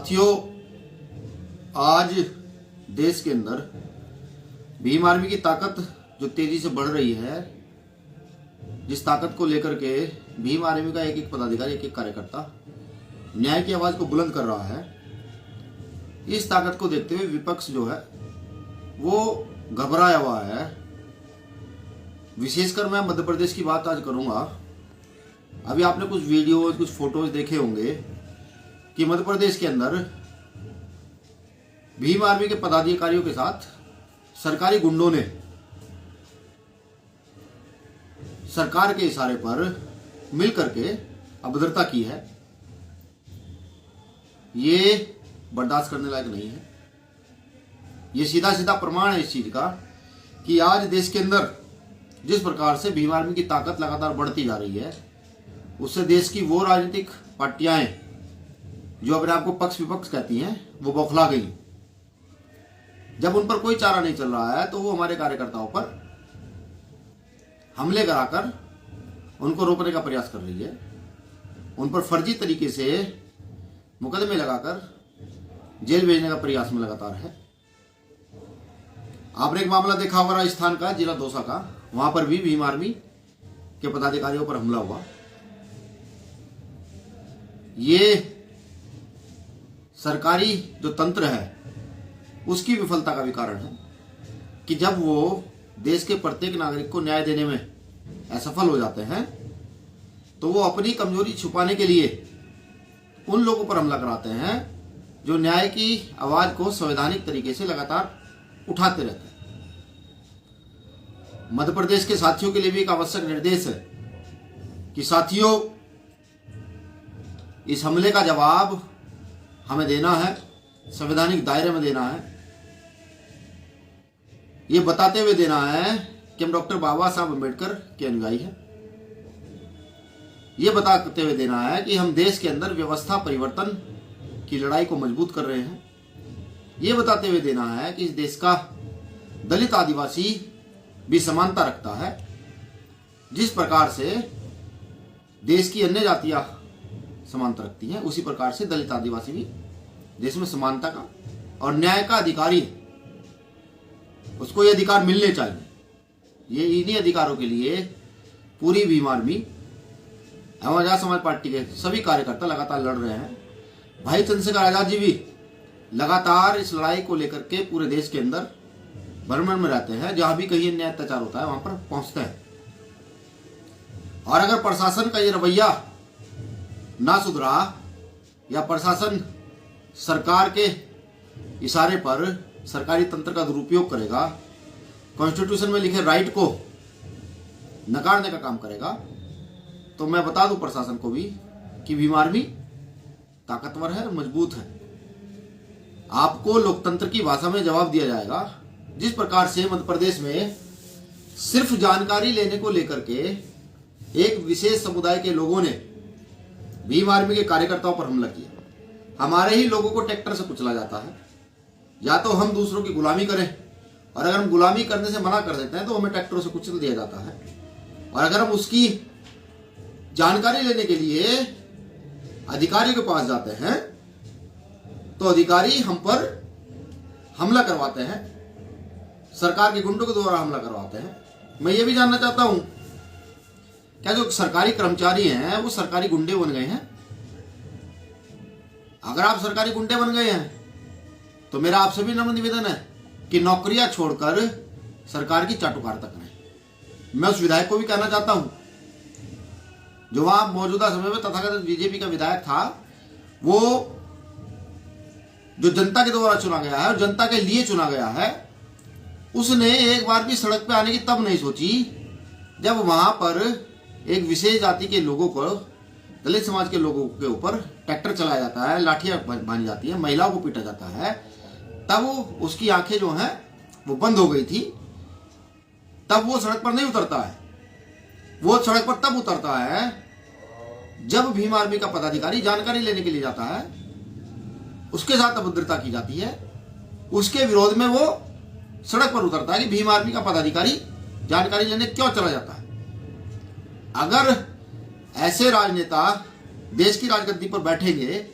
साथियों, आज देश के अंदर भीम आर्मी की ताकत जो तेजी से बढ़ रही है, जिस ताकत को लेकर के भीम आर्मी का एक एक पदाधिकारी, एक एक कार्यकर्ता न्याय की आवाज को बुलंद कर रहा है, इस ताकत को देखते हुए विपक्ष जो है वो घबराया हुआ है। विशेषकर मैं मध्य प्रदेश की बात आज करूंगा। अभी आपने कुछ वीडियो, कुछ फोटोज देखे होंगे कि मध्य प्रदेश के अंदर भीम आर्मी के पदाधिकारियों के साथ सरकारी गुंडों ने सरकार के इशारे पर मिलकर के अभद्रता की है। ये बर्दाश्त करने लायक नहीं है। ये सीधा सीधा प्रमाण है इस चीज का कि आज देश के अंदर जिस प्रकार से भीम आर्मी की ताकत लगातार बढ़ती जा रही है, उससे देश की वो राजनीतिक पार्टियां जो अपने आप को पक्ष विपक्ष कहती हैं, वो बौखला गई। जब उन पर कोई चारा नहीं चल रहा है तो वो हमारे कार्यकर्ताओं पर हमले कराकर उनको रोकने का प्रयास कर रही है। उन पर फर्जी तरीके से मुकदमे लगाकर जेल भेजने का प्रयास में लगातार है। आपने एक मामला देखा होगा राजस्थान का, जिला दौसा का। वहां पर भी भीम आर्मी के पदाधिकारियों पर हमला हुआ। ये सरकारी जो तंत्र है उसकी विफलता का भी कारण है कि जब वो देश के प्रत्येक नागरिक को न्याय देने में असफल हो जाते हैं तो वो अपनी कमजोरी छुपाने के लिए उन लोगों पर हमला कराते हैं जो न्याय की आवाज को संवैधानिक तरीके से लगातार उठाते रहते हैं। मध्य प्रदेश के साथियों के लिए भी एक आवश्यक निर्देश है कि साथियों, इस हमले का जवाब हमें देना है, संवैधानिक दायरे में देना है। ये बताते हुए देना है कि हम डॉक्टर बाबा साहब अम्बेडकर के अनुयायी हैं। ये बताते हुए देना है कि हम देश के अंदर व्यवस्था परिवर्तन की लड़ाई को मजबूत कर रहे हैं। ये बताते हुए देना है कि इस देश का दलित आदिवासी भी समानता रखता है। जिस प्रकार से देश की अन्य जातियां समानता रखती हैं, उसी प्रकार से दलित आदिवासी भी देश में समानता का और न्याय का अधिकारी, उसको ये अधिकार मिलने चाहिए। ये इन्हीं अधिकारों के लिए पूरी भीम आर्मी एवं आजाद समाज पार्टी के सभी कार्यकर्ता लगातार लड़ रहे हैं। भाई चंद्रशेखर आजाद जी भी लगातार इस लड़ाई को लेकर के पूरे देश के अंदर भ्रमण में रहते हैं। जहां भी कहीं अन्याय अत्याचार होता है वहां पर पहुंचते हैं। और अगर प्रशासन का ये रवैया ना सुधरा या प्रशासन सरकार के इशारे पर सरकारी तंत्र का दुरुपयोग करेगा, कॉन्स्टिट्यूशन में लिखे राइट को नकारने का काम करेगा, तो मैं बता दूं प्रशासन को भी कि भीम आर्मी ताकतवर है, मजबूत है। आपको लोकतंत्र की भाषा में जवाब दिया जाएगा। जिस प्रकार से मध्य प्रदेश में सिर्फ जानकारी लेने को लेकर के एक विशेष समुदाय के लोगों ने भीम आर्मी के कार्यकर्ताओं पर हमला किया। हमारे ही लोगों को ट्रैक्टर से कुचला जाता है। या तो हम दूसरों की गुलामी करें, और अगर हम गुलामी करने से मना कर देते हैं तो हमें ट्रैक्टरों से कुचल दिया जाता है। और अगर हम उसकी जानकारी लेने के लिए अधिकारी के पास जाते हैं तो अधिकारी हम पर हमला करवाते हैं, सरकार के गुंडों के द्वारा हमला करवाते हैं। मैं ये भी जानना चाहता हूं, क्या जो सरकारी कर्मचारी हैं वो सरकारी गुंडे बन गए हैं? अगर आप सरकारी गुंडे बन गए हैं तो मेरा आपसे भी नम्र निवेदन है कि नौकरियां छोड़कर सरकार की चाटुकारिता करें। मैं उस विधायक को भी कहना चाहता हूं जो वहां मौजूदा समय में तथाकथित बीजेपी का विधायक था, वो जो जनता के द्वारा चुना गया है और जनता के लिए चुना गया है, उसने एक बार भी सड़क पे आने की तब नहीं सोची जब वहां पर एक विशेष जाति के लोगों को, दलित समाज के लोगों के ऊपर ट्रैक्टर चलाया जाता है, लाठियां बांधी जाती है, महिलाओं को पीटा जाता है। तब उसकी आंखें जो हैं वो बंद हो गई थी। तब वो सड़क पर नहीं उतरता है। वो सड़क पर तब उतरता है जब भीम आर्मी का पदाधिकारी जानकारी लेने के लिए जाता है, उसके साथ अभद्रता की जाती है, उसके विरोध में वो सड़क पर उतरता है कि भीम आर्मी का पदाधिकारी जानकारी लेने क्यों चला जाता है। अगर ऐसे राजनेता देश की राजगद्दी पर बैठेंगे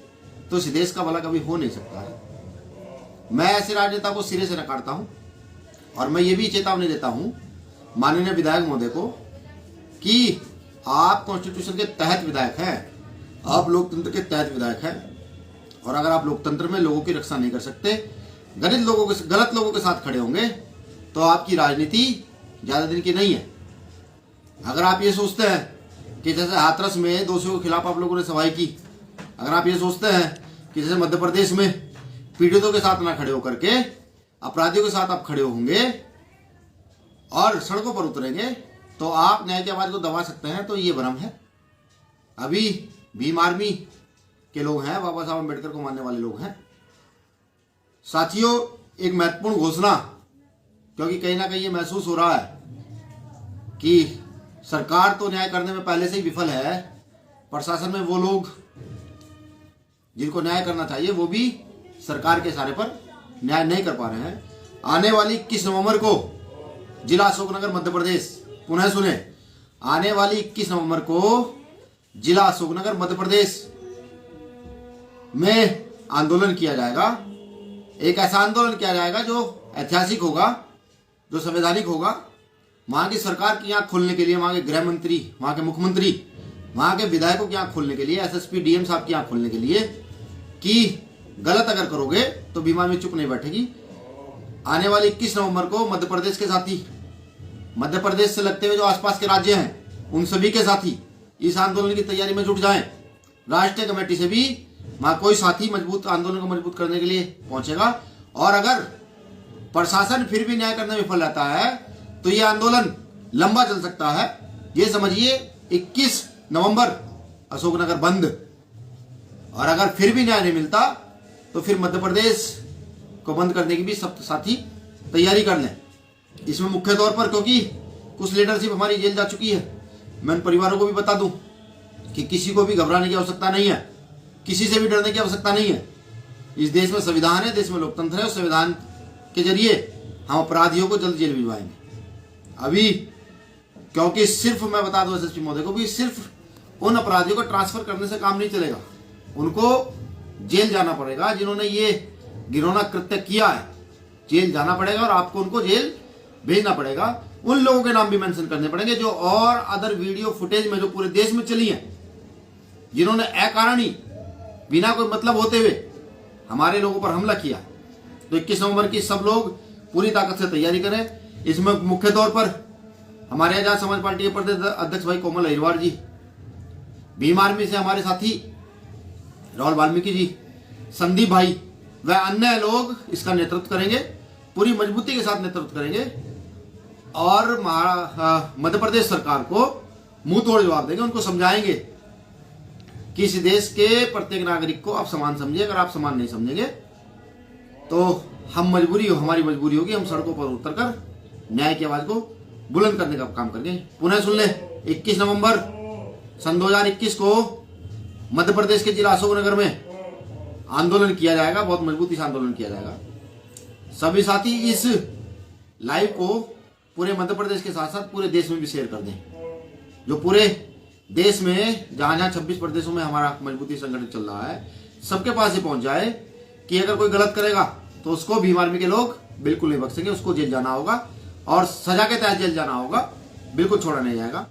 तो इस देश का भला कभी हो नहीं सकता है। मैं ऐसे राजनेता को सिरे से नकारता हूं और मैं ये भी चेतावनी देता हूं माननीय विधायक महोदय को कि आप कॉन्स्टिट्यूशन के तहत विधायक हैं, आप लोकतंत्र के तहत विधायक हैं, और अगर आप लोकतंत्र में लोगों की रक्षा नहीं कर सकते, गलत लोगों के साथ खड़े होंगे, तो आपकी राजनीति ज्यादा दिन की नहीं है। अगर आप ये सोचते हैं कि जैसे हाथरस में दोषियों के खिलाफ आप लोगों ने सफाई की, अगर आप ये सोचते हैं कि जैसे मध्य प्रदेश में पीड़ितों के साथ ना खड़े होकर के अपराधियों के साथ आप खड़े होंगे और सड़कों पर उतरेंगे, तो आप न्याय की आवाज को दबा सकते हैं, तो ये भ्रम है। अभी भीम आर्मी के लोग हैं, बाबा साहब अम्बेडकर को मानने वाले लोग हैं। साथियों, एक महत्वपूर्ण घोषणा, क्योंकि कहीं ना कहीं ये महसूस हो रहा है कि सरकार तो न्याय करने में पहले से ही विफल है, प्रशासन में वो लोग जिनको न्याय करना चाहिए वो भी सरकार के इशारे पर न्याय नहीं कर पा रहे हैं। आने वाली 21 नवंबर को जिला अशोकनगर मध्य प्रदेश, पुनः सुने, आने वाली 21 नवंबर को जिला अशोकनगर मध्य प्रदेश में आंदोलन किया जाएगा। एक ऐसा आंदोलन किया जाएगा जो ऐतिहासिक होगा, जो संवैधानिक होगा। वहां की सरकार की आंख खोलने के लिए, वहां के गृह मंत्री, वहां के मुख्यमंत्री, वहां के विधायकों की आंख खोलने के लिए, एसएसपी डीएम साहब की आंख खोलने के लिए कि गलत अगर करोगे तो बीमा में चुप नहीं बैठेगी। आने वाली 21 नवंबर को मध्य प्रदेश के साथी, मध्य प्रदेश से लगते हुए जो आसपास के राज्य हैं, उन सभी के साथी इस आंदोलन की तैयारी में जुट जाएं। राष्ट्रीय कमेटी से भी वहां कोई साथी मजबूत आंदोलन को मजबूत करने के लिए पहुंचेगा। और अगर प्रशासन फिर भी न्याय करने में विफल रहता है तो ये आंदोलन लंबा चल सकता है। ये समझिए 21 नवंबर अशोकनगर बंद, और अगर फिर भी न्याय नहीं मिलता तो फिर मध्य प्रदेश को बंद करने की भी सब साथी तैयारी कर लें। इसमें मुख्य तौर पर, क्योंकि कुछ लीडरशिप हमारी जेल जा चुकी है, मैं उन परिवारों को भी बता दूं कि किसी को भी घबराने की आवश्यकता नहीं है, किसी से भी डरने की आवश्यकता नहीं है। इस देश में संविधान है, देश में लोकतंत्र है, उस संविधान के जरिए हम अपराधियों को जल्द जेल भिजवाएंगे। अभी क्योंकि सिर्फ मैं बता दूं एसएसपी महोदय को भी, सिर्फ उन अपराधियों को ट्रांसफर करने से काम नहीं चलेगा, उनको जेल जाना पड़ेगा। जिन्होंने ये घिनौना कृत्य किया है, जेल जाना पड़ेगा और आपको उनको जेल भेजना पड़ेगा। उन लोगों के नाम भी मेंशन करने पड़ेंगे जो और अदर वीडियो फुटेज में जो पूरे देश में चली है, जिन्होंने अकारण ही बिना कोई मतलब होते हुए हमारे लोगों पर हमला किया। तो 21 नवंबर की सब लोग पूरी ताकत से तैयारी करें। इसमें मुख्य तौर पर हमारे आजाद समाज पार्टी के प्रदेश अध्यक्ष भाई कोमल अहिरवार जी, भीम आर्मी से हमारे साथी राहुल वाल्मीकि जी, संदीप भाई व अन्य लोग इसका नेतृत्व करेंगे, पूरी मजबूती के साथ नेतृत्व करेंगे और मध्य प्रदेश सरकार को मुंह तोड़ जवाब देंगे। उनको समझाएंगे कि इस देश के प्रत्येक नागरिक को आप समान समझिए। अगर आप समान नहीं समझेंगे तो हमारी मजबूरी होगी, हम सड़कों पर उतरकर न्याय की आवाज को बुलंद करने का काम करेंगे। पुनः सुन ले, 21 नवंबर सन 2021 को मध्य प्रदेश के जिला अशोकनगर में आंदोलन किया जाएगा, बहुत मजबूती से आंदोलन किया जाएगा। सभी साथी इस लाइव को पूरे मध्य प्रदेश के साथ साथ पूरे देश में भी शेयर कर दें, जो पूरे देश में जहां जहां 26 प्रदेशों में हमारा मजबूती संगठन चल रहा है, सबके पास ये पहुंच जाए कि अगर कोई गलत करेगा तो उसको भीम आर्मी के लोग बिल्कुल नहीं बख्शेंगे, उसको जेल जाना होगा और सजा के तहत जेल जाना होगा, बिल्कुल छोड़ा नहीं जाएगा।